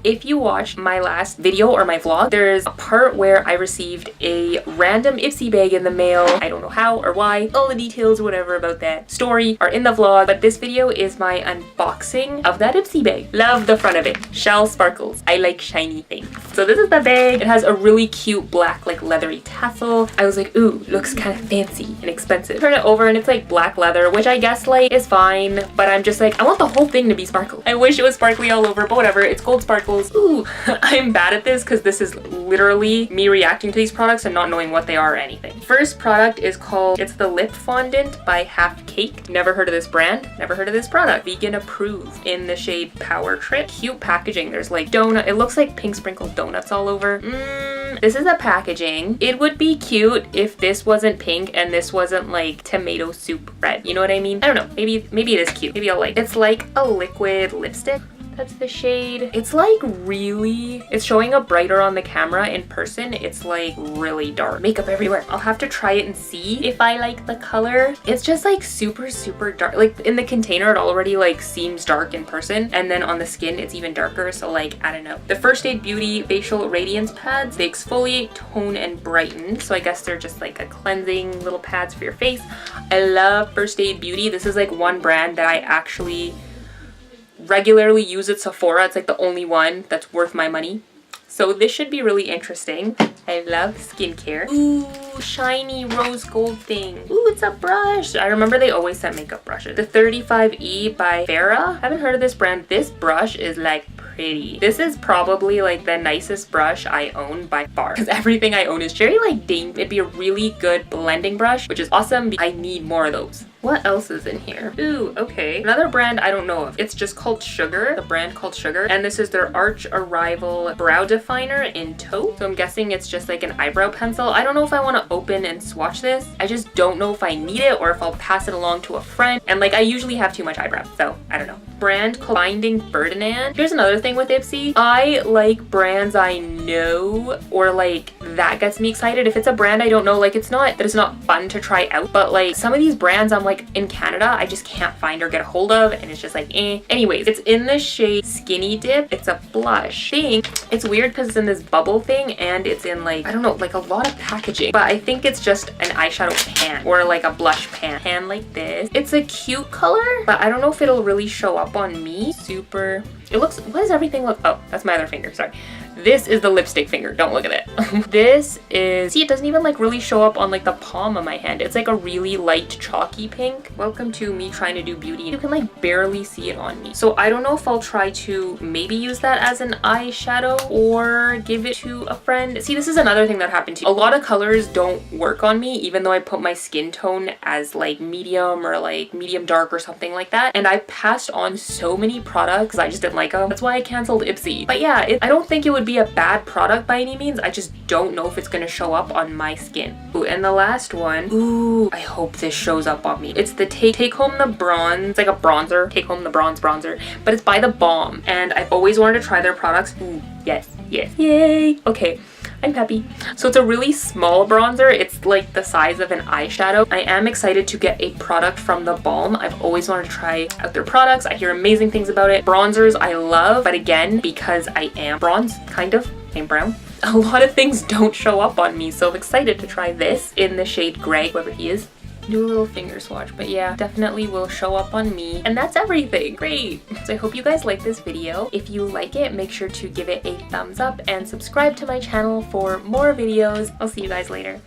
If you watched my last video or my vlog, there's a part where I received a random Ipsy bag in the mail. I don't know how or why. All the details or whatever about that story are in the vlog, but this video is my unboxing of that Ipsy bag. Love the front of it. Shell sparkles. I like shiny things. So this is the bag. It has a really cute black like leathery tassel. I was like, ooh, looks kind of fancy and expensive. Turn it over and it's like black leather, which I guess like is fine, but I'm just like, I want the whole thing to be sparkle. I wish it was sparkly all over, but whatever. It's gold sparkles. Ooh, I'm bad at this because this is literally me reacting to these products and not knowing what they are or anything. First product is called, it's the Lip Fondant by Half Caked. Never heard of this brand, never heard of this product. Vegan approved in the shade Power Trip. Cute packaging. There's like donut, it looks like pink sprinkled donuts all over. This is the packaging. It would be cute if this wasn't pink and this wasn't like tomato soup red. You know what I mean? I don't know. Maybe it is cute. Maybe I'll like it. It's like a liquid lipstick. That's the shade. It's like really, it's showing up brighter on the camera. In person, it's like really dark. Makeup everywhere. I'll have to try it and see if I like the color. It's just like super dark. Like in the container, it already like seems dark in person. And then on the skin, it's even darker. So like, I don't know. The First Aid Beauty Facial Radiance Pads, they exfoliate, tone, and brighten. So I guess they're just like a cleansing little pads for your face. I love First Aid Beauty. This is like one brand that I actually regularly use at Sephora. It's like the only one that's worth my money. So this should be really interesting. I love skincare. Ooh, shiny rose gold thing. Ooh, it's a brush. I remember they always sent makeup brushes. The 35E by Farah. Haven't heard of this brand. This brush is like pretty. This is probably like the nicest brush I own by far, because everything I own is very like dainty. It'd be a really good blending brush, which is awesome. I need more of those. What else is in here? Ooh, okay. Another brand I don't know of. It's just called Sugar. The brand called Sugar. And this is their Arch Arrival Brow Definer in Taupe. So I'm guessing it's just like an eyebrow pencil. I don't know if I want to open and swatch this. I just don't know if I need it or if I'll pass it along to a friend. And like, I usually have too much eyebrow, so I don't know. Brand called Finding Ferdinand. Here's another thing with Ipsy. I like brands I know, or like that gets me excited. If it's a brand I don't know, like it's not that it's not fun to try out, but like some of these brands I'm like in Canada I just can't find or get a hold of, and it's just like eh. Anyways, it's in the shade Skinny Dip. It's a blush thing. It's weird because it's in this bubble thing and it's in like, I don't know, like a lot of packaging, but I think it's just an eyeshadow pan or like a blush pan like this. It's a cute color, but I don't know if it'll really show up on me. Super, it looks, what does everything look, oh, that's my other finger, sorry. This is the lipstick finger, don't look at it. This is, see, it doesn't even like really show up on like the palm of my hand. It's like a really light chalky pink. Welcome to me trying to do beauty. You can like barely see it on me. So I don't know if I'll try to maybe use that as an eyeshadow or give it to a friend. See, this is another thing that happened to me. A lot of colors don't work on me, even though I put my skin tone as like medium or like medium dark or something like that. And I passed on so many products, I just didn't like them. That's why I canceled Ipsy. But yeah, I don't think it would be a bad product by any means. I just don't know if it's gonna show up on my skin. Ooh, and the last one, ooh, I hope this shows up on me. It's the Take Home the Bronze. It's like a bronzer. Take Home the Bronzer, but it's by The Balm, and I've always wanted to try their products. Ooh, yes, yay. Okay, I'm happy. So it's a really small bronzer. It's like the size of an eyeshadow. I am excited to get a product from The Balm. I've always wanted to try out their products. I hear amazing things about it. Bronzers I love, but again, because I am bronze, kind of, I'm brown, a lot of things don't show up on me. So I'm excited to try this in the shade Gray, whoever he is. Do a little finger swatch, but yeah, definitely will show up on me. And that's everything. Great. So I hope you guys like this video. If you like it, make sure to give it a thumbs up and subscribe to my channel for more videos. I'll see you guys later.